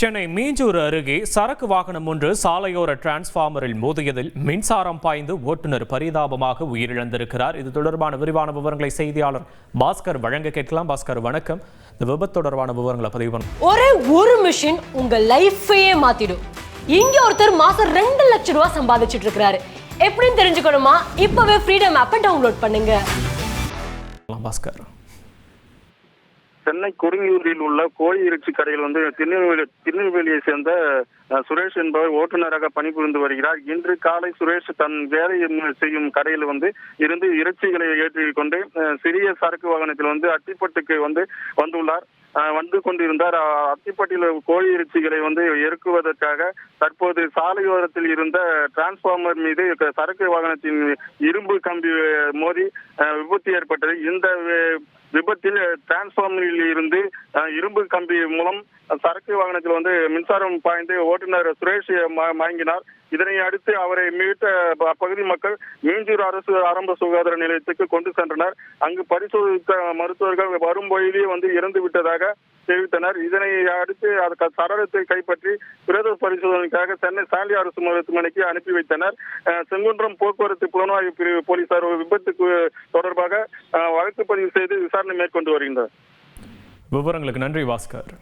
சென்னை மீஞ்சூர் அருகே சரக்கு வாகனம் ஒன்று சாலையோர டிரான்ஸ்பார்மரில் மோதியதில் மின்சாரம் பாய்ந்து ஓட்டுநர் பரிதாபமாக உயிரிழந்திருக்கிறார். இது தொடர்பான விரிவான விவரங்களை செய்தியாளர் பாஸ்கர் வழங்க கேட்கலாம். பாஸ்கர், வணக்கம். இந்த விபத்து தொடர்பான விவரங்களை பதிவு பண்ணுங்க. ஒரே ஒரு மிஷின் உங்க லைஃபையே மாத்திடும். இங்க ஒருத்தர் மாசம் 2 லட்சம் ரூபாய் சம்பாதிச்சிட்டு இருக்காரு. எப்படின்னு தெரிஞ்சுக்கணுமா? இப்பவே ஃப்ரீடம் ஆப்பை டவுன்லோட் பண்ணுங்க. பாஸ்கர், சென்னை குறிஞ்சியூரில் உள்ள கோழி இறைச்சி கடையில் திருநெல்வேலியை சேர்ந்த சுரேஷ் என்பவர் ஓட்டுநராக பணிபுரிந்து வருகிறார். இன்று காலை சுரேஷ் தன் வேலை செய்யும் கடையில் இருந்து இறைச்சிகளை ஏற்றிக் கொண்டு சிறிய சரக்கு வாகனத்தில் அத்திப்பட்டுக்கு வந்துள்ளார். வந்து கொண்டிருந்தார். அத்திப்பட்டியில் கோழி இறைச்சிகளை இறக்குவதற்காக தற்போது சாலையோரத்தில் இருந்த டிரான்ஸ்பார்மர் மீது சரக்கு வாகனத்தின் இரும்பு கம்பி மோதி விபத்து ஏற்பட்டது. இந்த விபத்தில் டிரான்ஸ்பார்மரில் இருந்து இரும்பு கம்பி மூலம் சரக்கு வாகனத்தில் மின்சாரம் பாய்ந்து ஓட்டுநர் சுரேஷ் மயங்கினார். இதனை அடுத்து அவரை மீட்ட அப்பகுதி மக்கள் மீஞ்சூர் அரசு ஆரம்ப சுகாதார நிலையத்துக்கு கொண்டு சென்றனர். அங்கு பரிசோதித்த மருத்துவர்கள் வரும் வழியிலேயே இறந்து விட்டதாக தெரிவித்தனர். இதனை அடுத்து சடலத்தை கைப்பற்றி பிரேத பரிசோதனைக்காக சென்னை சாலி அரசு மருத்துவமனைக்கு அனுப்பி வைத்தனர். செங்குன்றம் போக்குவரத்து புலனாய்வு பிரிவு போலீசார் விபத்துக்கு தொடர்பாக வழக்கு பதிவு செய்து விசாரணை மேற்கொண்டு வருகின்றனர். விவரங்களுக்கு நன்றி பாஸ்கர்.